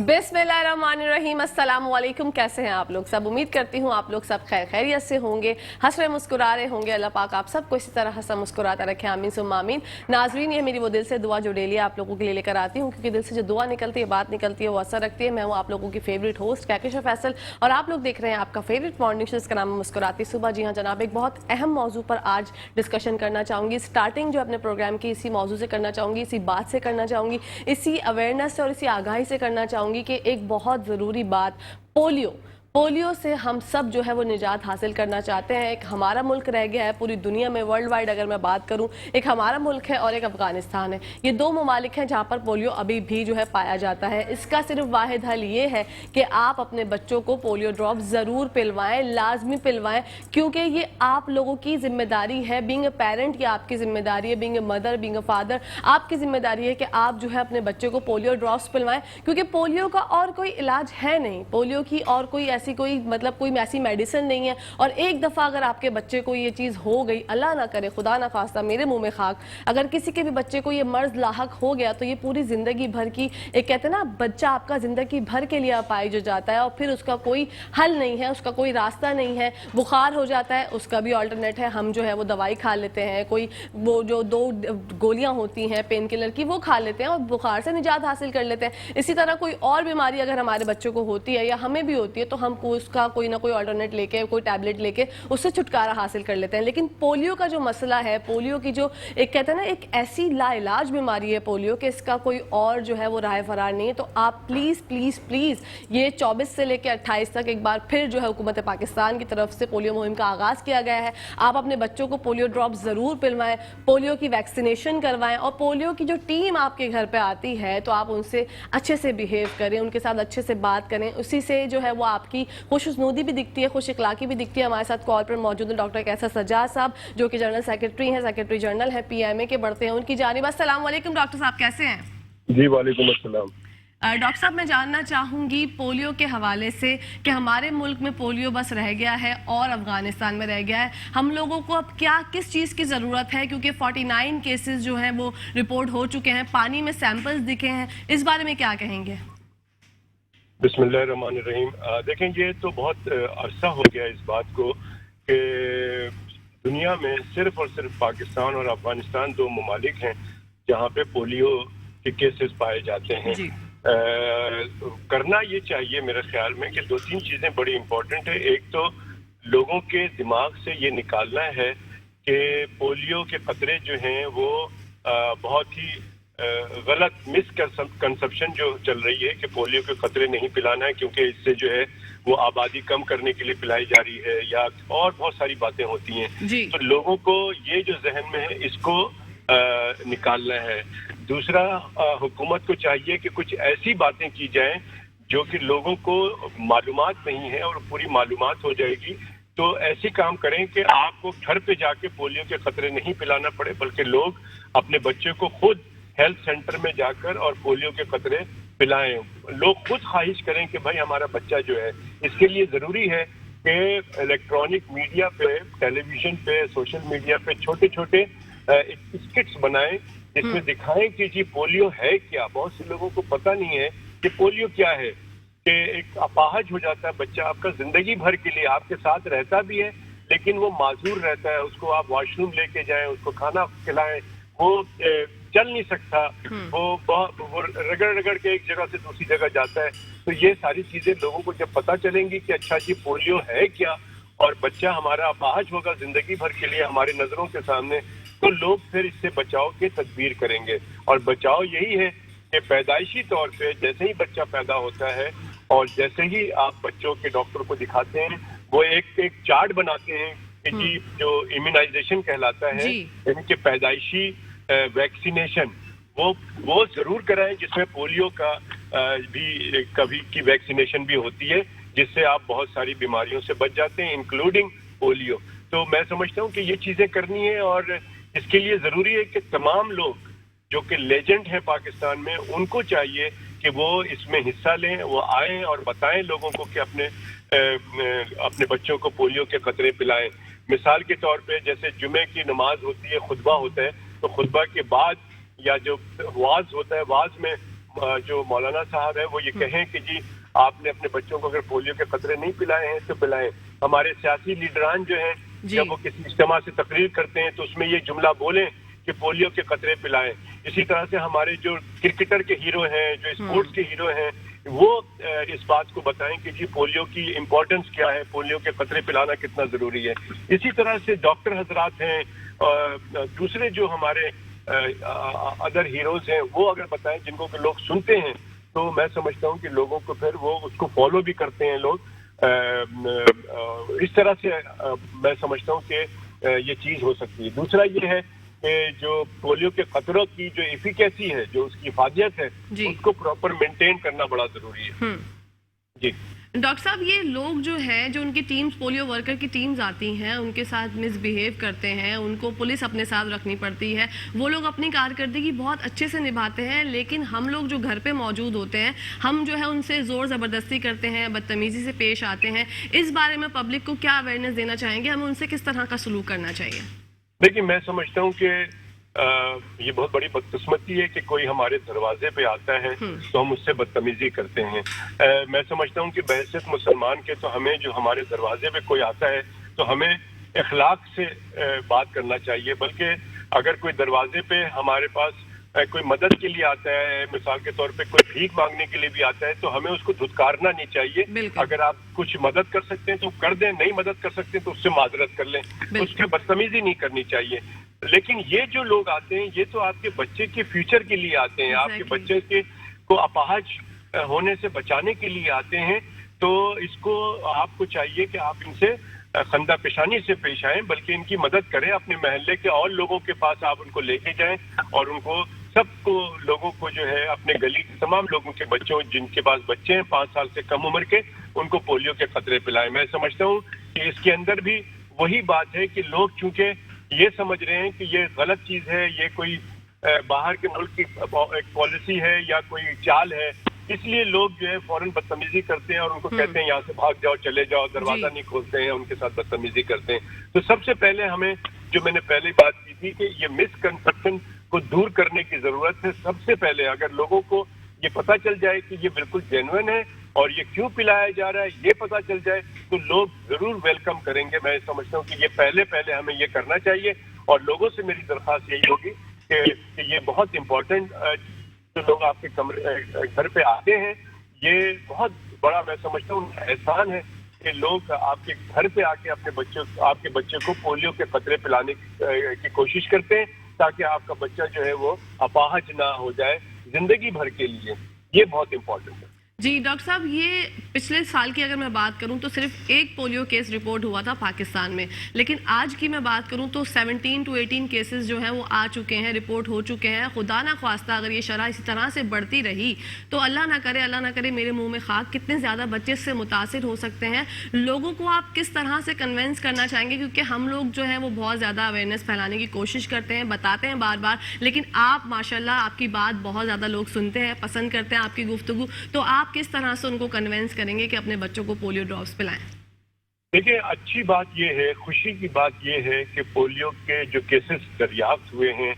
बिस्मिल्लाहिर्रहमानिर्रहीम, अस्सलाम वालेकुम। कैसे हैं आप लोग सब? उम्मीद करती हूँ आप लोग सब खैर खैरियत से होंगे, हंस रहे मुस्कुरा रहे होंगे। अल्लाह पाक आप सबको इसी तरह हंसा मुस्कुराता रखे, आमीन सुम्मा आमीन। नाजरीन, ये मेरी वो दिल से दुआ जो डेली आप लोगों के लिए लेकर आती हूँ, क्योंकि दिल से जो दुआ निकलती है, बात निकलती है, वो असर रखती है। मैं हूँ आप लोगों की फेवरेट होस्ट कहकशा फैसल और आप लोग देख रहे हैं आपका फेवरेट मॉर्निंग शो, जिसका नाम है मुस्कुराती सुबह। जी हाँ जनाब, एक बहुत अहम मौजू पर आज डिस्कशन करना चाहूँगी। स्टार्टिंग जो अपने प्रोग्राम की इसी मौजू से करना चाहूँगी, इसी बात से करना चाहूँगी, इसी अवेयरनेस और इसी आगाही से करना चाहूँगी कि एक बहुत ज़रूरी बात, पोलियो से हम सब जो है वो निजात हासिल करना चाहते हैं। एक हमारा मुल्क रह गया है पूरी दुनिया में, वर्ल्ड वाइड अगर मैं बात करूं, एक हमारा मुल्क है और एक अफगानिस्तान है। ये दो ममालिक हैं जहां पर पोलियो अभी भी जो है पाया जाता है। इसका सिर्फ वाहिद हल ये है कि आप अपने बच्चों को पोलियो ड्रॉप ज़रूर पिलवाएं, लाजमी पिलवाएं, क्योंकि ये आप लोगों की जिम्मेदारी है। बीइंग अ पेरेंट ये आपकी जिम्मेदारी है, being a mother, being a father आपकी जिम्मेदारी है कि आप जो है अपने बच्चे को पोलियो ड्रॉप्स पिलवाएं, क्योंकि पोलियो का और कोई इलाज है नहीं। पोलियो की और कोई ऐसी कोई ऐसी मेडिसिन नहीं है। और एक दफ़ा अगर आपके बच्चे को ये चीज़ हो गई, अल्लाह ना करे, खुदा ना खास्ता, मेरे मुंह में खाक, अगर किसी के भी बच्चे को ये मर्ज लाहक हो गया तो ये पूरी ज़िंदगी भर की, एक कहते हैं ना, बच्चा आपका ज़िंदगी भर के लिए अपाहिज हो जाता है और फिर उसका कोई हल नहीं है, उसका कोई रास्ता नहीं है। बुखार हो जाता है, उसका भी ऑल्टरनेट है, हम जो है वो दवाई खा लेते हैं, कोई वो जो 2 गोलियाँ होती हैं पेन किलर की, वो खा लेते हैं और बुखार से निजात हासिल कर लेते हैं। इसी तरह कोई और बीमारी अगर हमारे बच्चों को होती है या हमें भी होती है तो हम उसका कोई ना कोई ऑल्टरनेट लेके, कोई टैबलेट लेके उससे छुटकारा हासिल कर लेते हैं। लेकिन पोलियो का जो मसला है, पोलियो की जो एक कहते हैं ना, एक ऐसी लाइलाज बीमारी है पोलियो के, इसका कोई और जो है वो राह फरार नहीं है। तो आप प्लीज़ प्लीज़ प्लीज़ ये 24 से लेकर 28 तक एक बार फिर जो है हुकूमत पाकिस्तान की तरफ से पोलियो मुहिम का आगाज़ किया गया है। आप अपने बच्चों को पोलियो ड्रॉप ज़रूर पिलवाएं, पोलियो की वैक्सीनेशन करवाएं और पोलियो की जो टीम आपके घर पर आती है तो आप उनसे अच्छे से बिहेव करें, उनके साथ अच्छे से बात करें। उसी से जो है वो आपकी खुशनुदी भी दिखती है, खुश इखलाकी भी दिखती है। हमारे साथ कॉल पर मौजूद है डॉक्टर कैसर सज्जाद साहब, जो कि जनरल सेक्रेटरी हैं, सेक्रेटरी जनरल है PMA के, बढ़ते हैं उनकी जानिब। अस्सलाम वालेकुम डॉक्टर साहब, कैसे हैं? जी वालेकुम अस्सलाम। डॉक्टर साहब, मैं जानना चाहूँगी पोलियो के हवाले से कि हमारे मुल्क में पोलियो बस रह गया है और अफगानिस्तान में रह गया है। हम लोगों को अब किस चीज़ की ज़रूरत है, क्योंकि 49 केसेस जो हैं वो रिपोर्ट हो चुके हैं, पानी में सैंपल्स दिखे हैं, इस बारे में क्या कहेंगे? बिस्मिल्लाहिर्रहमानिर्रहीम। देखें, ये तो बहुत अरसा हो गया इस बात को कि दुनिया में सिर्फ और सिर्फ पाकिस्तान और अफगानिस्तान 2 ममालिक हैं जहाँ पे पोलियो के केसेस पाए जाते हैं। करना ये चाहिए मेरे ख्याल में कि 2-3 चीज़ें बड़ी इम्पोर्टेंट है। एक तो लोगों के दिमाग से ये निकालना है कि पोलियो के खतरे जो हैं वो बहुत ही गलत मिसकंसेप्शन जो चल रही है कि पोलियो के खतरे नहीं पिलाना है क्योंकि इससे जो है वो आबादी कम करने के लिए पिलाई जा रही है, या और बहुत सारी बातें होती हैं। तो लोगों को ये जो जहन में है इसको निकालना है। दूसरा, हुकूमत को चाहिए कि कुछ ऐसी बातें की जाएं जो कि लोगों को मालूमात नहीं है और पूरी मालूमात हो जाएगी। तो ऐसे काम करें कि आपको घर पे जाके पोलियो के खतरे नहीं पिलाना पड़े, बल्कि लोग अपने बच्चे को खुद हेल्थ सेंटर में जाकर और पोलियो के खतरे पिलाएं। लोग खुद ख्वाहिश करें कि भाई हमारा बच्चा जो है, इसके लिए ज़रूरी है कि इलेक्ट्रॉनिक मीडिया पे, टेलीविज़न पे, सोशल मीडिया पे छोटे छोटे स्किट्स बनाएं जिसमें दिखाएं कि जी पोलियो है क्या। बहुत से लोगों को पता नहीं है कि पोलियो क्या है, कि एक अपाहज हो जाता है बच्चा आपका ज़िंदगी भर के लिए, आपके साथ रहता भी है लेकिन वो माजूर रहता है। उसको आप वॉशरूम लेके जाएं, उसको खाना खिलाएं, वो चल नहीं सकता, वो रगड़ रगड़ के एक जगह से दूसरी जगह जाता है। तो ये सारी चीजें लोगों को जब पता चलेंगी कि अच्छा जी पोलियो है क्या और बच्चा हमारा अपाहज होगा जिंदगी भर के लिए हमारी नजरों के सामने, तो लोग फिर इससे बचाव के तदबीर करेंगे। और बचाव यही है कि पैदाइशी तौर पे जैसे ही बच्चा पैदा होता है और जैसे ही आप बच्चों के डॉक्टर को दिखाते हैं, वो एक चार्ट बनाते हैं कि जी जो इम्यूनाइजेशन कहलाता है, इनके पैदाइशी वैक्सीनेशन, वो जरूर कराएं, जिसमें पोलियो का भी कभी की वैक्सीनेशन भी होती है, जिससे आप बहुत सारी बीमारियों से बच जाते हैं, इंक्लूडिंग पोलियो। तो मैं समझता हूँ कि ये चीजें करनी है और इसके लिए जरूरी है कि तमाम लोग जो कि लेजेंड हैं पाकिस्तान में, उनको चाहिए कि वो इसमें हिस्सा लें, वो आए और बताएं लोगों को कि अपने बच्चों को पोलियो के खतरे पिलाएं। मिसाल के तौर पे जैसे जुमे की नमाज होती है, खुतबा होता है, तो खुतबा के बाद या जो वाज होता है, वाज में जो मौलाना साहब है वो ये कहें कि जी आपने अपने बच्चों को अगर पोलियो के कतरे नहीं पिलाए हैं तो पिलाएं। हमारे सियासी लीडरान जो हैं जब वो किसी इज्तिमा से तकरीर करते हैं तो उसमें ये जुमला बोलें कि पोलियो के कतरे पिलाएं। इसी तरह से हमारे जो क्रिकेटर के हीरो हैं, जो स्पोर्ट्स के हीरो हैं, वो इस बात को बताएं कि जी पोलियो की इम्पोर्टेंस क्या है, पोलियो के कतरे पिलाना कितना जरूरी है। इसी तरह से डॉक्टर हजरात हैं, दूसरे जो हमारे अदर हीरोज हैं, वो अगर बताएं जिनको कि लोग सुनते हैं तो मैं समझता हूं कि लोगों को फिर वो उसको फॉलो भी करते हैं लोग। इस तरह से मैं समझता हूं कि ये चीज हो सकती है। दूसरा ये है कि जो पोलियो के खतरों की जो एफिकेसी है, जो उसकी हिफाजत है, उसको प्रॉपर मेंटेन करना बड़ा जरूरी है। जी डॉक्टर साहब, ये लोग जो हैं, जो उनकी टीम्स, पोलियो वर्कर की टीम्स आती हैं, उनके साथ मिसबिहेव करते हैं, उनको पुलिस अपने साथ रखनी पड़ती है, वो लोग अपनी कारकर्दगी बहुत अच्छे से निभाते हैं, लेकिन हम लोग जो घर पे मौजूद होते हैं, हम जो है उनसे ज़ोर ज़बरदस्ती करते हैं, बदतमीज़ी से पेश आते हैं। इस बारे में पब्लिक को क्या अवेयरनेस देना चाहेंगे? हमें उनसे किस तरह का सलूक करना चाहिए? देखिए, मैं समझता हूँ कि ये बहुत बड़ी बदकिस्मती है कि कोई हमारे दरवाजे पे आता है तो हम उससे बदतमीजी करते हैं। मैं समझता हूँ कि बहैसियत मुसलमान के तो हमें जो हमारे दरवाजे पे कोई आता है तो हमें इखलाक से बात करना चाहिए। बल्कि अगर कोई दरवाजे पे हमारे पास कोई मदद के लिए आता है, मिसाल के तौर पे कोई भीख मांगने के लिए भी आता है, तो हमें उसको धुतकारना नहीं चाहिए। अगर आप कुछ मदद कर सकते हैं तो कर दें, नहीं मदद कर सकते हैं तो उससे माजरत कर लें, उसकी बदतमीजी नहीं करनी चाहिए। लेकिन ये जो लोग आते हैं, ये तो आपके बच्चे के फ्यूचर के लिए आते हैं, आपके बच्चे के को अपाहज होने से बचाने के लिए आते हैं। तो इसको आपको चाहिए कि आप इनसे खंदा पेशानी से पेश आएं, बल्कि इनकी मदद करें। अपने महल्ले के और लोगों के पास आप उनको लेके जाएं और उनको सबको लोगों को जो है अपने गली के तमाम लोगों के बच्चों जिनके पास बच्चे हैं 5 साल से कम उम्र के, उनको पोलियो के खतरे पिलाएं। मैं समझता हूँ कि इसके अंदर भी वही बात है कि लोग चूंकि ये समझ रहे हैं कि ये गलत चीज है, ये कोई बाहर के मुल्क की एक पॉलिसी है या कोई चाल है, इसलिए लोग जो है फौरन बदतमीजी करते हैं और उनको कहते हैं यहाँ से भाग जाओ, चले जाओ, दरवाजा नहीं खोलते हैं, उनके साथ बदतमीजी करते हैं। तो सबसे पहले हमें, जो मैंने पहले बात की थी कि ये मिसकंसेप्शन को दूर करने की जरूरत है। सबसे पहले अगर लोगों को ये पता चल जाए कि ये बिल्कुल जेन्युइन है और ये क्यों पिलाया जा रहा है, ये पता चल जाए तो लोग जरूर वेलकम करेंगे। मैं समझता हूँ कि ये पहले हमें ये करना चाहिए। और लोगों से मेरी दरख्वास्त यही होगी कि ये बहुत इम्पोर्टेंट, जो लोग आपके कमरे घर पे आते हैं, ये बहुत बड़ा मैं समझता हूँ एहसान है कि लोग आपके घर पे आके आपके बच्चे को पोलियो के खतरे पिलाने की कोशिश करते हैं, ताकि आपका बच्चा जो है वो अपाहज ना हो जाए जिंदगी भर के लिए। ये बहुत इम्पोर्टेंट है। जी डॉक्टर साहब, ये पिछले साल की अगर मैं बात करूं तो सिर्फ एक पोलियो केस रिपोर्ट हुआ था पाकिस्तान में, लेकिन आज की मैं बात करूं तो 17 to 18 केसेस जो हैं वो आ चुके हैं, रिपोर्ट हो चुके हैं। खुदा ना ख्वास्ता अगर ये शरह इसी तरह से बढ़ती रही तो अल्लाह ना करे मेरे मुंह में खाक, कितने ज़्यादा बच्चे इससे मुतासिर हो सकते हैं। लोगों को आप किस तरह से कन्वेंस करना चाहेंगे? क्योंकि हम लोग जो है वो बहुत ज़्यादा अवेयरनेस फैलाने की कोशिश करते हैं, बताते हैं बार बार, लेकिन आप माशाल्लाह आपकी बात बहुत ज़्यादा लोग सुनते हैं, पसंद करते हैं आपकी गुफ्तगू। तो आप किस तरह से उनको कन्विंस करेंगे कि अपने बच्चों को पोलियो ड्रॉप्स पिलाएं? देखिए, अच्छी बात यह है, खुशी की बात यह है कि पोलियो के जो केसेस दरियाफ्त हुए हैं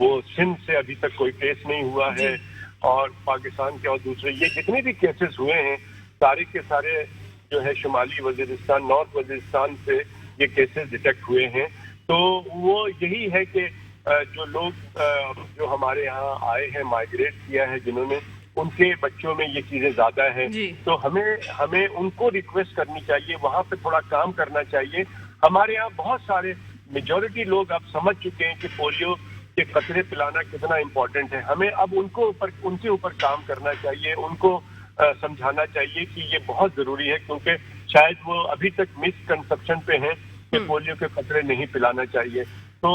वो सिंध से अभी तक कोई केस नहीं हुआ है, और पाकिस्तान के और दूसरे ये जितने भी केसेस हुए हैं सारे के सारे जो है शुमाली वजीरिस्तान, नॉर्थ वजीरिस्तान से ये केसेस डिटेक्ट हुए हैं। तो वो यही है कि जो लोग जो हमारे यहाँ आए हैं, माइग्रेट किया है जिन्होंने, उनके बच्चों में ये चीजें ज्यादा है। तो हमें उनको रिक्वेस्ट करनी चाहिए, वहां पे थोड़ा काम करना चाहिए। हमारे यहाँ बहुत सारे मेजॉरिटी लोग अब समझ चुके हैं कि पोलियो के कतरे पिलाना कितना इम्पोर्टेंट है। हमें अब उनके ऊपर काम करना चाहिए, उनको समझाना चाहिए कि ये बहुत जरूरी है, क्योंकि शायद वो अभी तक मिसकंसेप्शन पे हैं कि पोलियो के कतरे नहीं पिलाना चाहिए। तो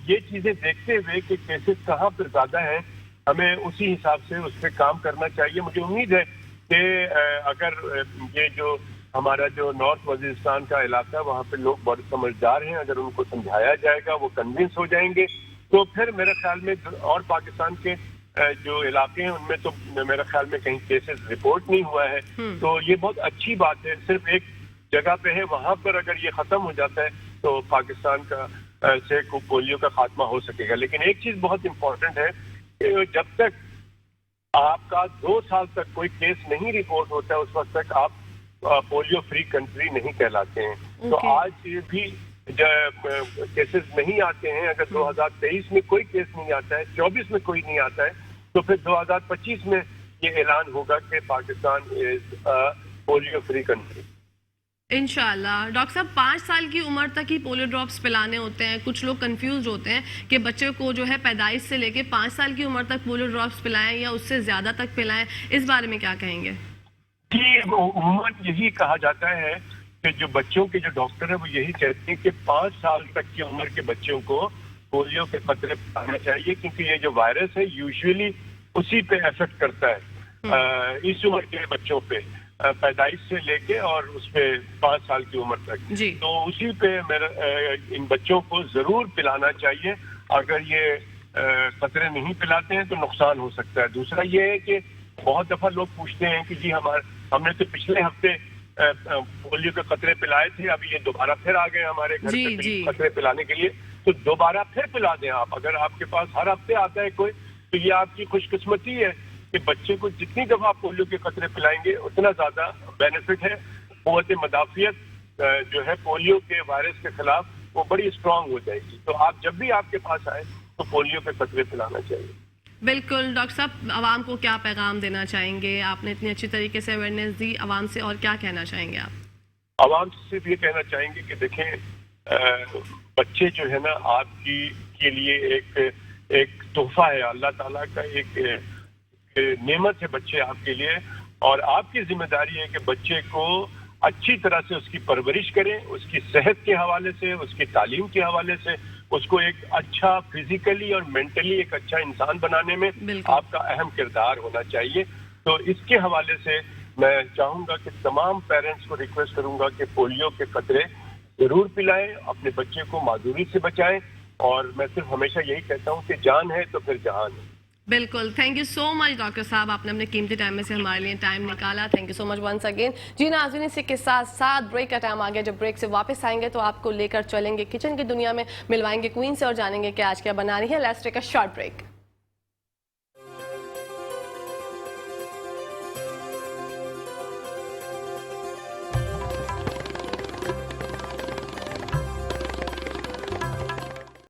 ये चीजें देखते हुए कि केसेस कहाँ पर ज्यादा हैं, हमें उसी हिसाब से उस पर काम करना चाहिए। मुझे उम्मीद है कि अगर ये जो हमारा जो नॉर्थ वजीरिस्तान का इलाका, वहाँ पे लोग बहुत समझदार हैं, अगर उनको समझाया जाएगा वो कन्विंस हो जाएंगे, तो फिर मेरे ख्याल में और पाकिस्तान के जो इलाके हैं उनमें तो मेरे ख्याल में कहीं केसेस रिपोर्ट नहीं हुआ है। तो ये बहुत अच्छी बात है। सिर्फ एक जगह पे है, वहाँ पर अगर ये खत्म हो जाता है तो पाकिस्तान का से पोलियो का खात्मा हो सकेगा। लेकिन एक चीज बहुत इम्पोर्टेंट है, जब तक आपका 2 साल तक कोई केस नहीं रिपोर्ट होता है, उस वक्त तक आप पोलियो फ्री कंट्री नहीं कहलाते हैं। तो आज भी केसेस नहीं आते हैं, अगर 2023 में कोई केस नहीं आता है, 24 में कोई नहीं आता है, तो फिर 2025 में ये ऐलान होगा कि Pakistan is polio free country. इंशाल्लाह। डॉक्टर साहब 5 साल की उम्र तक ही पोलियो ड्रॉप्स पिलाने होते हैं। कुछ लोग कंफ्यूज होते हैं कि बच्चे को जो है पैदाइश से लेके 5 साल की उम्र तक पोलियो ड्रॉप्स पिलाएं या उससे ज्यादा तक पिलाएं, इस बारे में क्या कहेंगे? जी, उम्र यही कहा जाता है कि जो बच्चों के जो डॉक्टर है वो यही कहते हैं कि 5 साल तक की उम्र के बच्चों को पोलियो के खतरे पिलाना चाहिए, क्योंकि ये जो वायरस है यूजुअली उसी पे इफेक्ट करता है, इस उम्र के बच्चों पे, पैदाइश से लेके और उस पे 5 साल की उम्र तक। तो उसी पे मेरा इन बच्चों को जरूर पिलाना चाहिए। अगर ये खतरे नहीं पिलाते हैं तो नुकसान हो सकता है। दूसरा ये है कि बहुत दफा लोग पूछते हैं कि जी हमने तो पिछले हफ्ते पोलियो के खतरे पिलाए थे, अभी ये दोबारा फिर आ गए हमारे घर पे खतरे पिलाने के लिए, तो दोबारा फिर पिला दें आप। अगर आपके पास हर हफ्ते आता है कोई, तो ये आपकी खुशकिस्मती है कि बच्चे को जितनी दफा पोलियो के खतरे पिलाएंगे उतना ज्यादा बेनिफिट है। कुव्वत मदाफियत जो है पोलियो के वायरस के खिलाफ वो बड़ी स्ट्रांग हो जाएगी। तो आप जब भी आपके पास आए तो पोलियो के खतरे पिलाना चाहिए। बिल्कुल। डॉक्टर साहब, आवाम को क्या पैगाम देना चाहेंगे? आपने इतनी अच्छी तरीके से अवेयरनेस दी आवाम से, और क्या कहना चाहेंगे आप? आवाम से सिर्फ ये कहना चाहेंगे कि देखें, बच्चे जो है ना आपकी के लिए एक तोहफा है, अल्लाह ताला का एक नेमत है बच्चे आपके लिए, और आपकी जिम्मेदारी है कि बच्चे को अच्छी तरह से उसकी परवरिश करें, उसकी सेहत के हवाले से, उसकी तालीम के हवाले से, उसको एक अच्छा फिजिकली और मेंटली एक अच्छा इंसान बनाने में आपका अहम किरदार होना चाहिए। तो इसके हवाले से मैं चाहूंगा कि तमाम पेरेंट्स को रिक्वेस्ट करूंगा कि पोलियो के खतरे जरूर पिलाएं, अपने बच्चे को माजूरी से बचाएं, और मैं सिर्फ हमेशा यही कहता हूं कि जान है तो फिर जहान है। बिल्कुल। Thank you so much doctor साहब, आपने अपने कीमती टाइम में से हमारे लिए टाइम निकाला। Thank you so much once again. जी नाज़रीन, इसी के साथ साथ ब्रेक का टाइम आ गया। जब ब्रेक से वापस आएंगे तो आपको लेकर चलेंगे किचन की दुनिया में, मिलवाएंगे क्वीन से और जानेंगे कि आज क्या बना रही है। Let's take a short break.